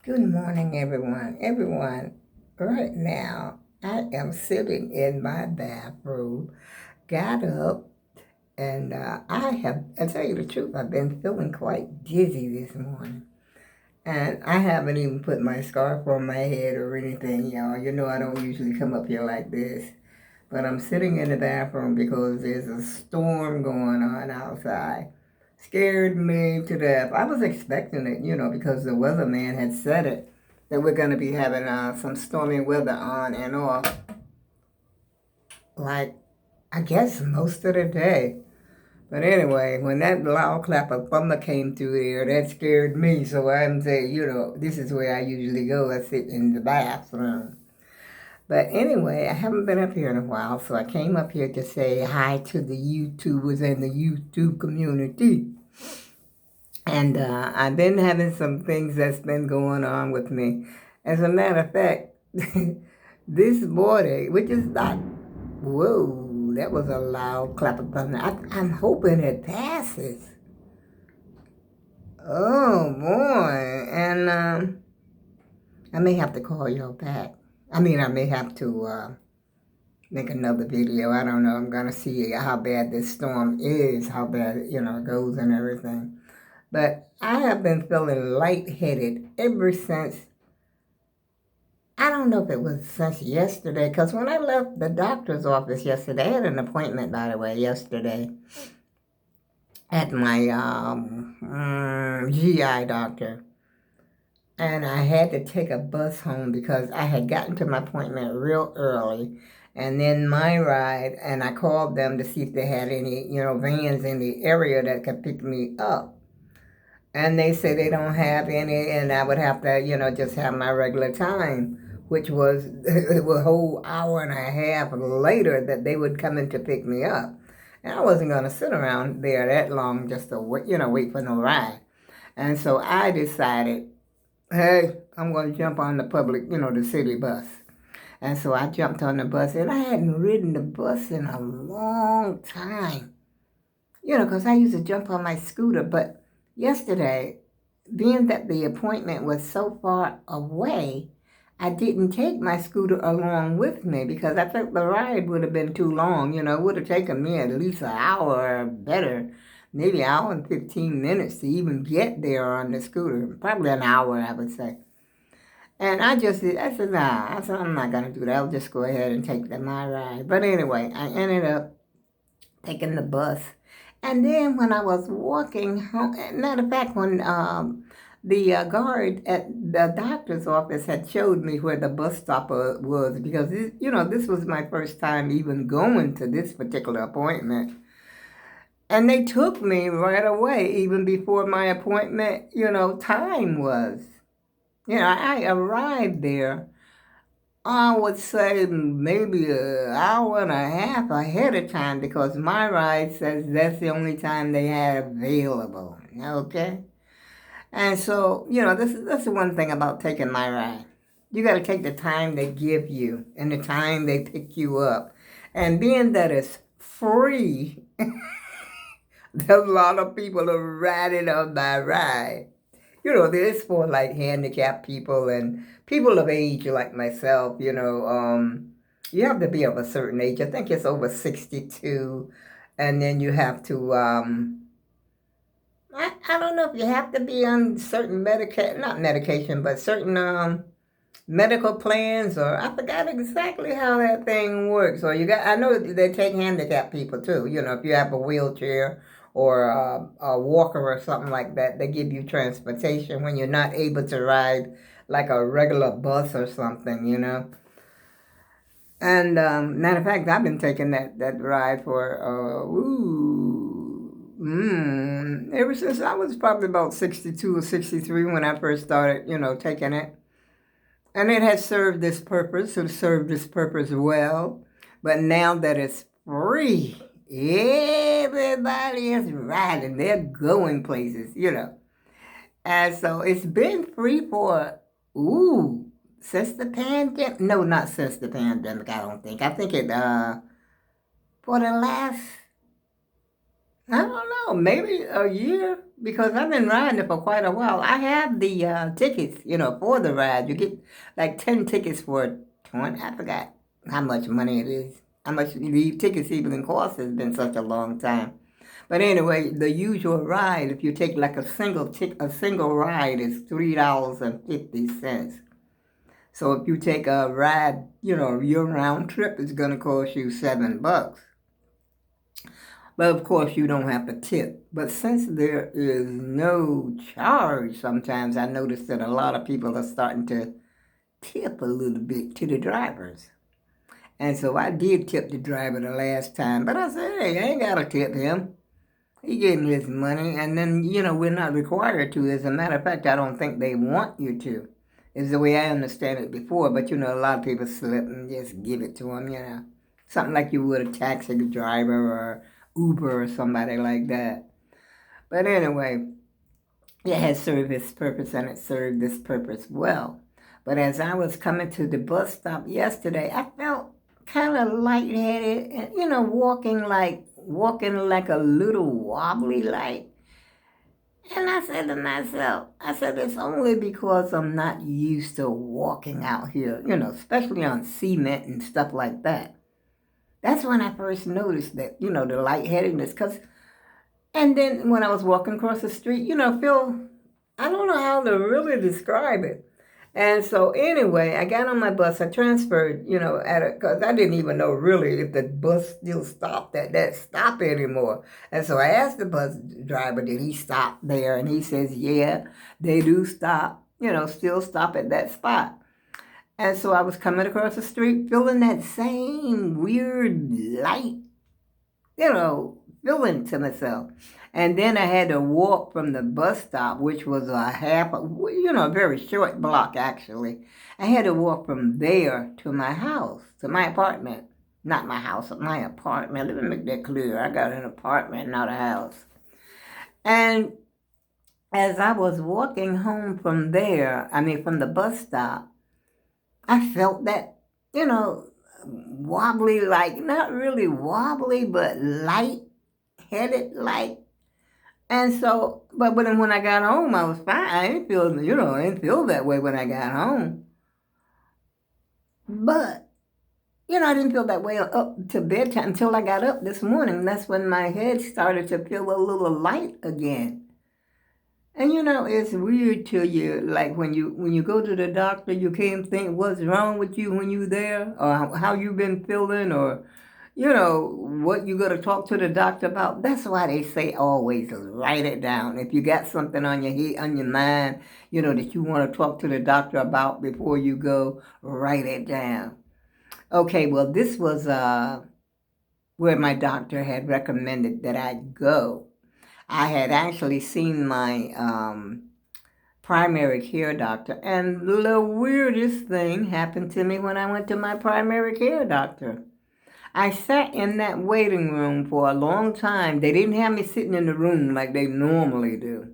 Good morning, everyone. Everyone, right now, I am sitting in my bathroom, got up, and I'll tell you the truth, I've been feeling quite dizzy this morning. And I haven't even put my scarf on my head or anything, y'all. You know, I don't usually come up here like this. But I'm sitting in the bathroom because there's a storm going on outside. Scared me to death. I was expecting it, because the weatherman had said it, that we're going to be having some stormy weather on and off, like, I guess most of the day. But anyway, when that loud clap of thunder came through there, that scared me. So I'm saying, this is where I usually go. I sit in the bathroom. But anyway, I haven't been up here in a while, so I came up here to say hi to the YouTubers and the YouTube community. And I've been having some things that's been going on with me. As a matter of fact, this morning, which is not, whoa, that was a loud clap of thunder. I'm hoping it passes. Oh, boy. And I may have to call y'all back. I may have to make another video. I don't know. I'm going to see how bad this storm is, how bad, it goes and everything. But I have been feeling lightheaded ever since, I don't know if it was since yesterday, because when I left the doctor's office yesterday, I had an appointment, by the way, yesterday at my GI doctor. And I had to take a bus home because I had gotten to my appointment real early. And then my ride, and I called them to see if they had any, vans in the area that could pick me up. And they said they don't have any, and I would have to, just have my regular time, which was a whole hour and a half later that they would come in to pick me up. And I wasn't going to sit around there that long just to, wait for no ride. And so I decided, hey, I'm going to jump on the public, the city bus. And so I jumped on the bus, and I hadn't ridden the bus in a long time, because I used to jump on my scooter. But yesterday, being that the appointment was so far away, I didn't take my scooter along with me because I think the ride would have been too long. It would have taken me at least an hour or better, maybe an hour and 15 minutes to even get there on the scooter. Probably an hour, I would say. And I said, nah, I'm not going to do that. I'll just go ahead and take my ride. But anyway, I ended up taking the bus. And then when I was walking home, matter of fact, when the guard at the doctor's office had showed me where the bus stop was, because, this was my first time even going to this particular appointment. And they took me right away, even before my appointment, time was. I arrived there, I would say maybe an hour and a half ahead of time because my ride says that's the only time they have available. Okay? And so, that's the one thing about taking my ride. You got to take the time they give you and the time they pick you up. And being that it's free, there's a lot of people are riding on my ride. This for like handicapped people and people of age like myself, you have to be of a certain age. I think it's over 62. And then you have to, I don't know if you have to be on certain not medication, but certain medical plans, or I forgot exactly how that thing works. Or I know they take handicapped people too. If you have a wheelchair or a walker or something like that, they give you transportation when you're not able to ride like a regular bus or something. And matter of fact, I've been taking that ride for ever since I was probably about 62 or 63 when I first started, taking it. And it has served this purpose, it served this purpose well. But now that it's free, everybody is riding. They're going places, And so it's been free for, since the pandemic. No, not since the pandemic, I don't think. I think it, for the last, I don't know, maybe a year. because I've been riding it for quite a while. I have the tickets, for the ride. You get like 10 tickets for 20. I forgot how much money it is. How much the tickets even cost. It's been such a long time. But anyway, the usual ride, if you take like a single ride is $3.50. So if you take a ride, your round trip is going to cost you $7. But of course, you don't have to tip. But since there is no charge, sometimes I notice that a lot of people are starting to tip a little bit to the drivers. And so I did tip the driver the last time, but I said, hey, I ain't got to tip him. He getting his money, and then, we're not required to. As a matter of fact, I don't think they want you to, is the way I understand it before. But, a lot of people slip and just give it to them, Something like you would a taxi driver or Uber or somebody like that. But anyway, it has served its purpose, and it served this purpose well. But as I was coming to the bus stop yesterday, I felt kind of lightheaded and, walking like a little wobbly like. And I said to myself, it's only because I'm not used to walking out here, especially on cement and stuff like that. That's when I first noticed that, the lightheadedness. And then when I was walking across the street, feel, I don't know how to really describe it. And so anyway, I got on my bus. I transferred, because I didn't even know really if the bus still stopped at that stop anymore. And so I asked the bus driver, did he stop there? And he says, yeah, they do stop, still stop at that spot. And so I was coming across the street feeling that same weird light, feeling to myself. And then I had to walk from the bus stop, which was a very short block actually. I had to walk from there to my house, to my apartment. Not my house, my apartment. Let me make that clear. I got an apartment, not a house. And as I was walking home from from the bus stop, I felt that, wobbly, like, not really wobbly, but light-headed, like. And so, but when I got home, I was fine. I didn't feel that way when I got home. But, I didn't feel that way up to bedtime until I got up this morning. That's when my head started to feel a little light again. And it's weird to you, like when you go to the doctor, you can't think what's wrong with you when you're there, or how you've been feeling, or what you got to talk to the doctor about. That's why they say always write it down. If you got something on your head, on your mind, that you want to talk to the doctor about before you go, write it down. Okay, well, this was where my doctor had recommended that I go. I had actually seen my primary care doctor, and the weirdest thing happened to me when I went to my primary care doctor. I sat in that waiting room for a long time. They didn't have me sitting in the room like they normally do.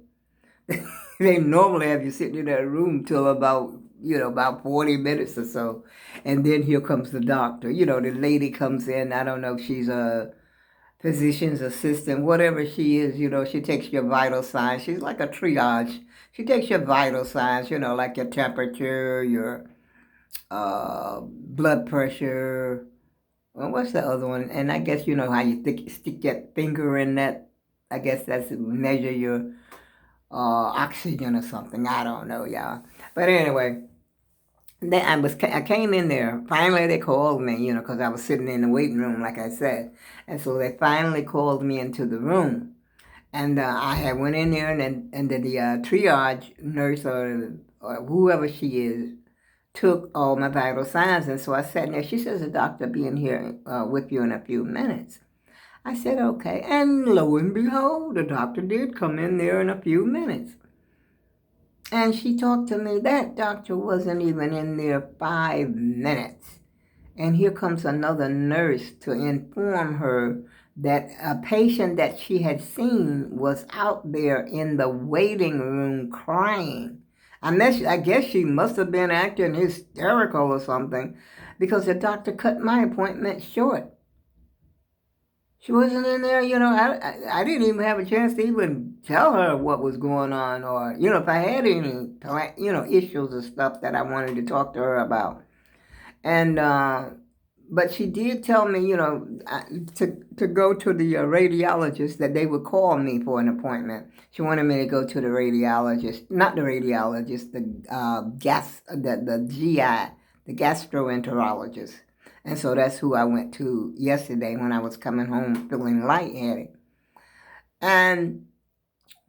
They normally have you sitting in that room till about 40 minutes or so. And then here comes the doctor. The lady comes in. I don't know if she's a physician's assistant, whatever she is, she takes your vital signs. She's like a triage. She takes your vital signs, like your temperature, your blood pressure. Well, what's the other one? And I guess you know how you stick your finger in that. I guess that's to measure your oxygen or something. I don't know, y'all. But anyway, then I came in there. Finally, they called me, because I was sitting in the waiting room, like I said. And so they finally called me into the room. And I had went in there, and the triage nurse or whoever she is took all my vital signs. And so I sat in there. She says, the doctor will be in here with you in a few minutes. I said, okay. And lo and behold, the doctor did come in there in a few minutes. And she talked to me. That doctor wasn't even in there 5 minutes. And here comes another nurse to inform her that a patient that she had seen was out there in the waiting room crying. I guess she must have been acting hysterical or something, because the doctor cut my appointment short. She wasn't in there, I didn't even have a chance to even tell her what was going on, or if I had any, issues or stuff that I wanted to talk to her about. And but she did tell me, to go to the radiologist, that they would call me for an appointment. She wanted me to go to the radiologist, not the radiologist, the GI, the gastroenterologist. And so that's who I went to yesterday when I was coming home feeling lightheaded. And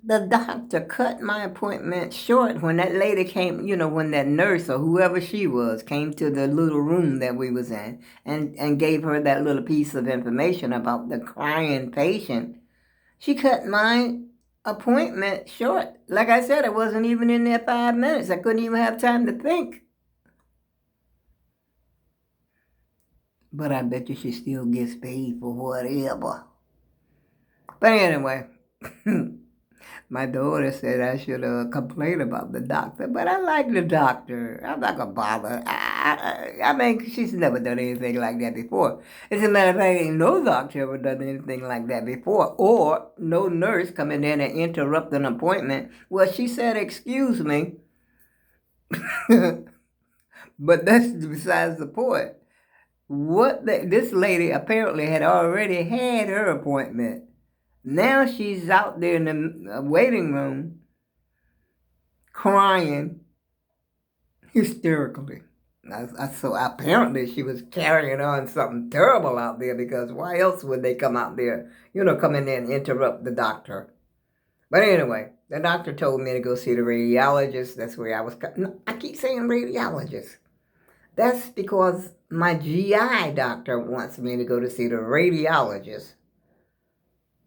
the doctor cut my appointment short when that lady came, when that nurse or whoever she was came to the little room that we was in, and gave her that little piece of information about the crying patient. She cut my appointment short. Like I said, I wasn't even in there 5 minutes. I couldn't even have time to think. But I bet you she still gets paid for whatever. But anyway, my daughter said I should complain about the doctor, but I like the doctor. I'm not gonna bother. I mean, she's never done anything like that before. As a matter of fact, ain't no doctor ever done anything like that before, or no nurse coming in and interrupt an appointment. Well, she said, "Excuse me," but that's besides the point. This lady apparently had already had her appointment. Now she's out there in the waiting room crying hysterically. So apparently she was carrying on something terrible out there, because why else would they come out there, come in there and interrupt the doctor? But anyway, the doctor told me to go see the radiologist. That's where I was. No, I keep saying radiologist. That's because my GI doctor wants me to go to see the radiologist,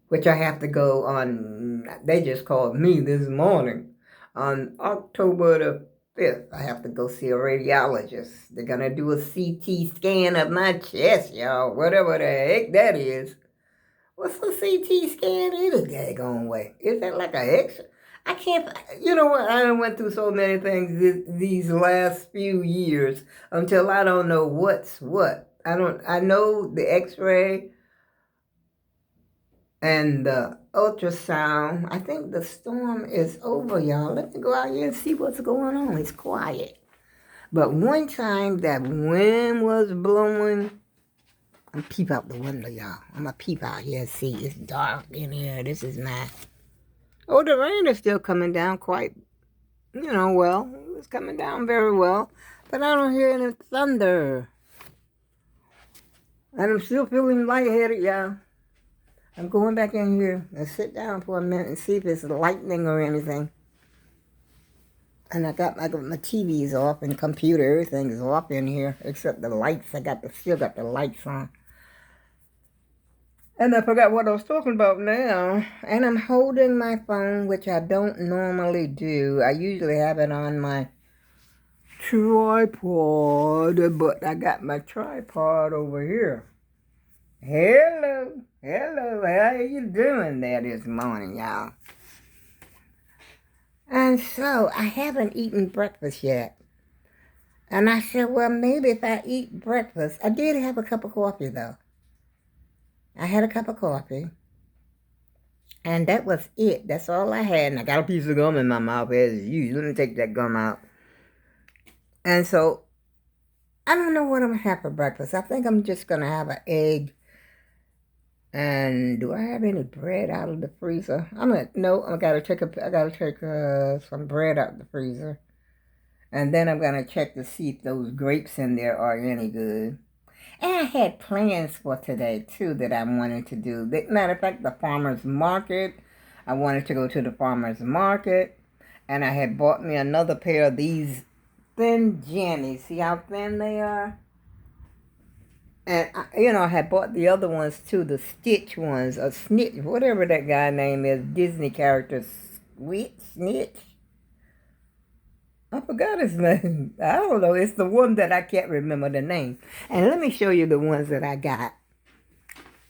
which I have to go on. They just called me this morning. On October the 5th, I have to go see a radiologist. They're going to do a CT scan of my chest, y'all. Whatever the heck that is. What's the CT scan any daggone way? Is that like a X-ray? I can't, you know what? I done went through so many things these last few years until I don't know what's what. I know the X-ray and the ultrasound. I think the storm is over, y'all. Let me go out here and see what's going on. It's quiet. But one time that wind was blowing, I'm peep out the window, y'all. I'm going to peep out here and see. It's dark in here. This is my... Oh, the rain is still coming down quite, well. It's coming down very well. But I don't hear any thunder. And I'm still feeling lightheaded, y'all. I'm going back in here and sit down for a minute and see if it's lightning or anything. And I got my TV's off and computer, everything is off in here except the lights. Still got the lights on. And I forgot what I was talking about now. And I'm holding my phone, which I don't normally do. I usually have it on my tripod, but I got my tripod over here. Hello, how you doing there this morning, y'all? And so, I haven't eaten breakfast yet. And I said, well, maybe if I eat breakfast, I did have a cup of coffee, though. I had a cup of coffee. And that was it. That's all I had. And I got a piece of gum in my mouth as usual. Let me take that gum out. And so, I don't know what I'm going to have for breakfast. I think I'm just going to have an egg. And do I have any bread out of the freezer? No, I gotta take some bread out of the freezer. And then I'm gonna check to see if those grapes in there are any good. And I had plans for today too that I wanted to do. Matter of fact, the farmer's market. I wanted to go to the farmer's market. And I had bought me another pair of these thin jammies. See how thin they are? And, I had bought the other ones too, the Stitch ones, or Snitch, whatever that guy name is, Disney character, Snitch. I forgot his name. I don't know. It's the one that I can't remember the name. And let me show you the ones that I got.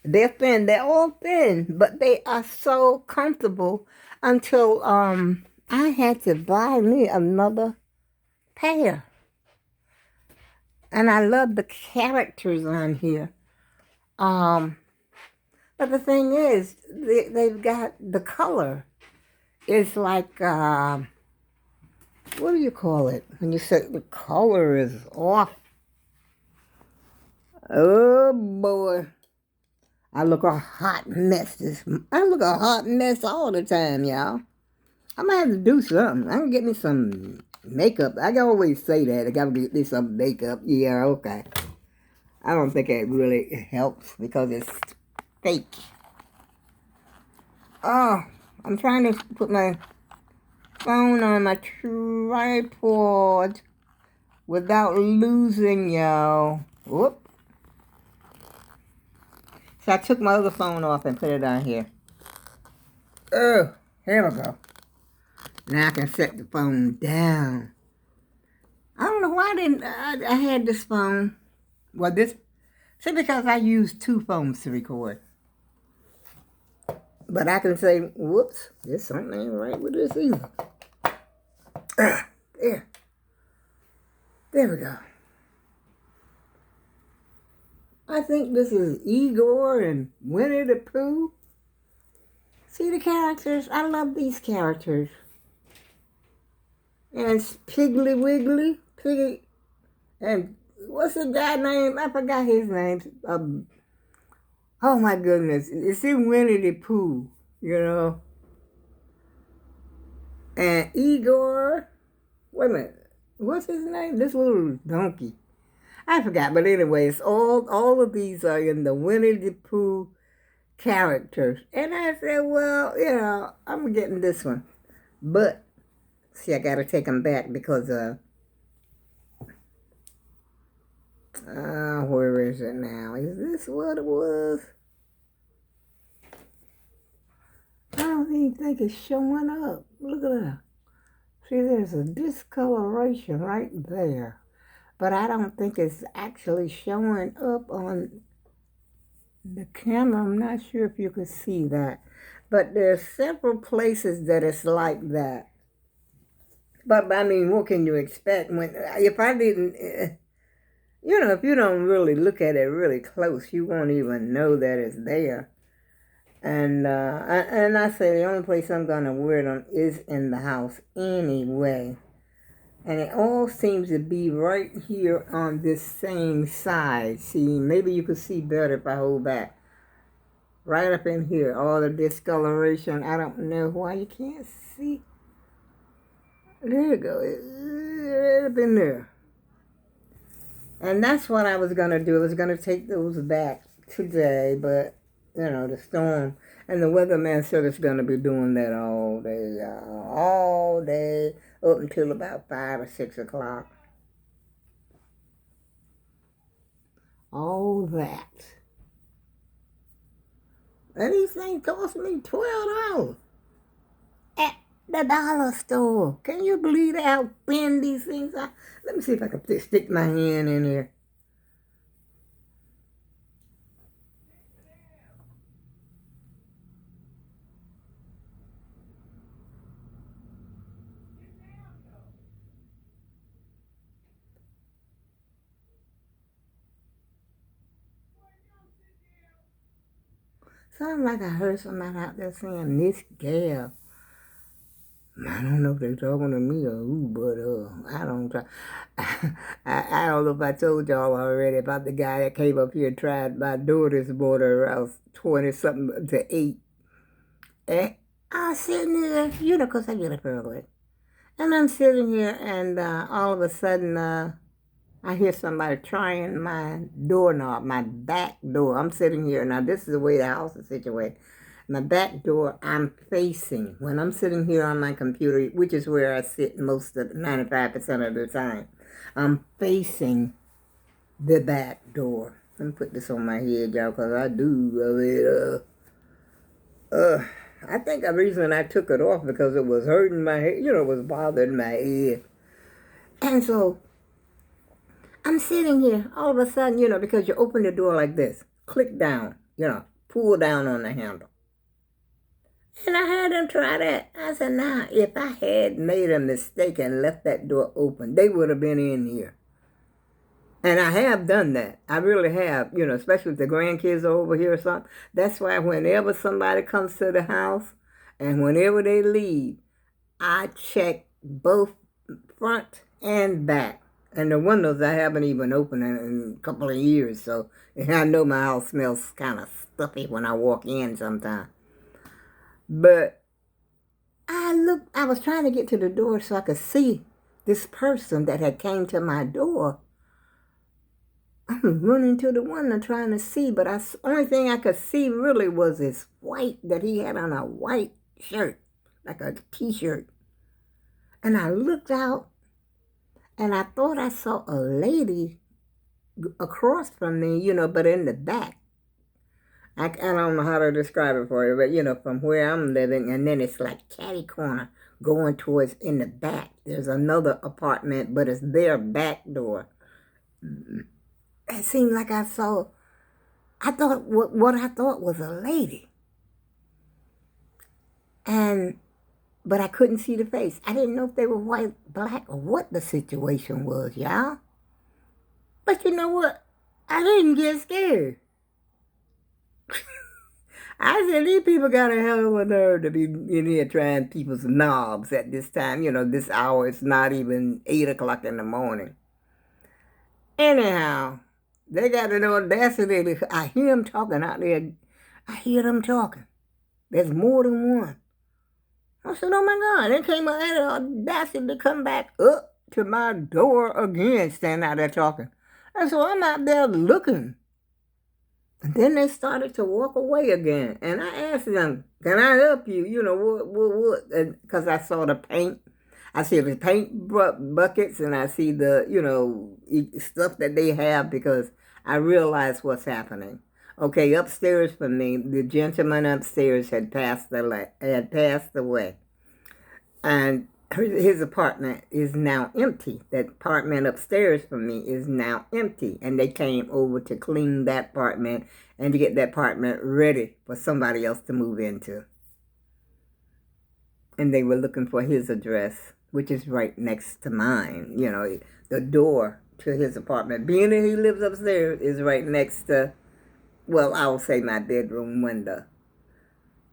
They're thin. They're all thin, but they are so comfortable until I had to buy me another pair. And I love the characters on here. But the thing is, they've got the color. It's like, what do you call it? When you say the color is off. Oh boy. I look a hot mess. I look a hot mess all the time, y'all. I'm gonna have to do something. I'm gonna get me some makeup. I always say that. I gotta get me some makeup. Yeah, okay. I don't think it really helps because it's fake. Oh, I'm trying to put my phone on my tripod without losing y'all. Whoop. So I took my other phone off and put it on here. Oh, here we go. Now I can set the phone down. I don't know why I had this phone. Well, see, because I use two phones to record. But I can say, whoops, there's something ain't right with this either. There. There we go. I think this is Igor and Winnie the Pooh. See the characters? I love these characters. And it's Piggly Wiggly. Piggy. And what's the guy name? I forgot his name. Oh my goodness. It's in Winnie the Pooh, you know. And Igor, wait a minute. What's his name? This little donkey. I forgot, but anyways, all of these are in the Winnie the Pooh characters. And I said, well, you know, I'm getting this one. But, see, I got to take them back because, where is it now? Is this what it was? I don't even think it's showing up. Look at that. See, there's a discoloration right there. But I don't think it's actually showing up on the camera. I'm not sure if you can see that. But there's several places that it's like that. But I mean, what can you expect when if I didn't, you know, if you don't really look at it really close, you won't even know that it's there. And I say the only place I'm gonna wear them is in the house anyway. And it all seems to be right here on this same side. See, maybe you could see better if I hold back. Right up in here, all the discoloration. I don't know why you can't see. There you go. Right up in there. And that's what I was going to do. I was going to take those back today, but, you know, the storm. And the weatherman said it's going to be doing that all day, all day, up until about 5 or 6 o'clock. All that. And these things cost me $12 at the dollar store. Can you believe how thin these things are? Let me see if I can stick my hand in here. Sounds like I heard somebody out there saying, Miss Gail. I don't know if they're talking to me or who, but I don't try. I don't know if I told y'all already about the guy that came up here and tried my daughter's border around 20-something to 8. And I was sitting there, you know, because I get up early. And I'm sitting here, and all of a sudden, I hear somebody trying my doorknob, my back door. I'm sitting here. Now, this is the way the house is situated. My back door, I'm facing. When I'm sitting here on my computer, which is where I sit most of 95% of the time, I'm facing the back door. Let me put this on my head, y'all, because I do. I think the reason I took it off because it was hurting my head. You know, it was bothering my head. And so I'm sitting here, all of a sudden, you know, because you open the door like this, click down, you know, pull down on the handle. And I had them try that. I said, now, if I had made a mistake and left that door open, they would have been in here. And I have done that. I really have, especially if the grandkids are over here or something. That's why whenever somebody comes to the house and whenever they leave, I check both front and back. And the windows I haven't even opened in a couple of years, so I know my house smells kind of stuffy when I walk in sometimes. But I was trying to get to the door so I could see this person that had came to my door. I'm running to the window trying to see, but the only thing I could see really was this white that he had on a white shirt, like a t-shirt. And I looked out, and I thought I saw a lady across from me, but in the back. I don't know how to describe it for you, but, from where I'm living, and then it's like catty corner going towards in the back. There's another apartment, but it's their back door. It seemed like I thought what I thought was a lady. But I couldn't see the face. I didn't know if they were white, black, or what the situation was, y'all. But you know what? I didn't get scared. I said, these people got a hell of a nerve to be in here trying people's knobs at this time. This hour, it's not even 8 o'clock in the morning. Anyhow, they got an audacity. I hear them talking out there. I hear them talking. There's more than one. I said, oh my God, they came out the audacity to come back up to my door again, standing out there talking. And so I'm out there looking. And then they started to walk away again. And I asked them, can I help you? What? Because I saw the paint. I see the paint buckets and I see the, stuff that they have because I realized what's happening. Okay, upstairs from me, the gentleman upstairs had passed away. And his apartment is now empty. That apartment upstairs from me is now empty. And they came over to clean that apartment and to get that apartment ready for somebody else to move into. And they were looking for his address, which is right next to mine. The door to his apartment, being that he lives upstairs, is right next to, well, I'll say my bedroom window.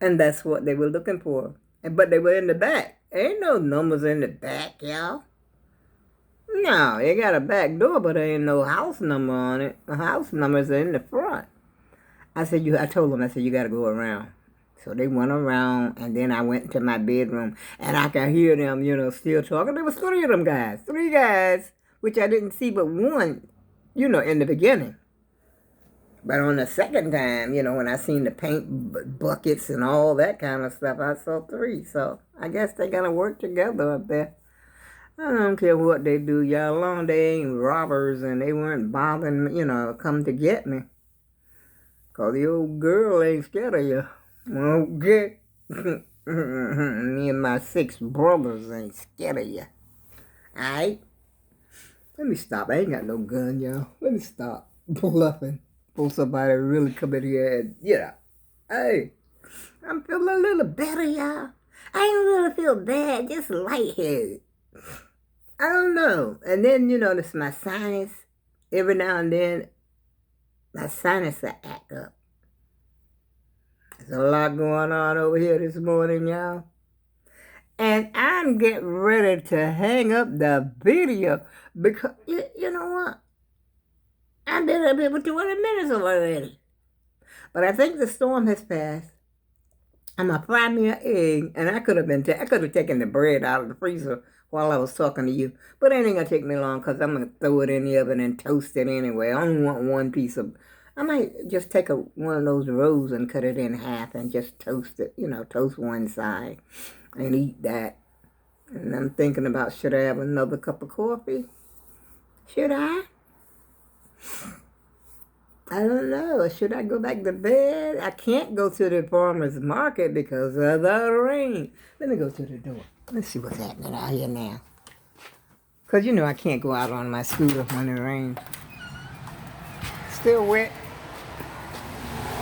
And that's what they were looking for. But they were in the back. Ain't no numbers in the back, y'all. No, they got a back door, but there ain't no house number on it. The house numbers are in the front. I told them, you got to go around. So they went around, and then I went to my bedroom, and I could hear them, still talking. There was 3 of them guys. 3 guys, which I didn't see but one, in the beginning. But on the second time, when I seen the paint buckets and all that kind of stuff, I saw 3. So I guess they got to work together up there. I don't care what they do, y'all. Long they ain't robbers and they weren't bothering me, come to get me. Because the old girl ain't scared of you. Okay? Me and my 6 brothers ain't scared of you. Alright? Let me stop. I ain't got no gun, y'all. Let me stop bluffing. For somebody really come in here and, hey, I'm feeling a little better, y'all. I ain't really feel bad, just lightheaded. I don't know. And then, this my sinus. Every now and then, my sinus will act up. There's a lot going on over here this morning, y'all. And I'm getting ready to hang up the video because, you know what? I've been up here for 20 minutes already. But I think the storm has passed. I'm going to fry me an egg. And I could have taken the bread out of the freezer while I was talking to you. But it ain't going to take me long because I'm going to throw it in the oven and toast it anyway. I only want one piece of... I might just take one of those rolls and cut it in half and just toast it. Toast one side and eat that. And I'm thinking about, should I have another cup of coffee? Should I? I don't know. Should I go back to bed? I can't go to the farmer's market because of the rain. Let me go to the door. Let's see what's happening out here now. Because I can't go out on my scooter when it rains. Still wet.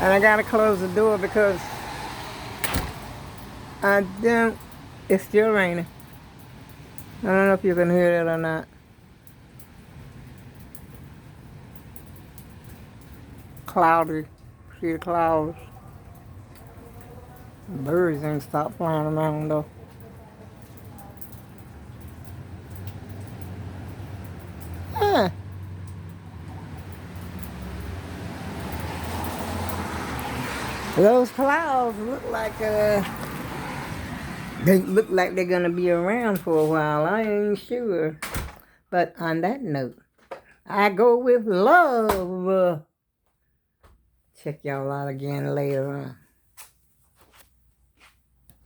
And I got to close the door because it's still raining. I don't know if you can hear that or not. cloudy. See the clouds? Birds ain't stopped flying around though. Huh. Those clouds look like they're gonna be around for a while. I ain't sure. But on that note, I go with love. Check y'all out again later on.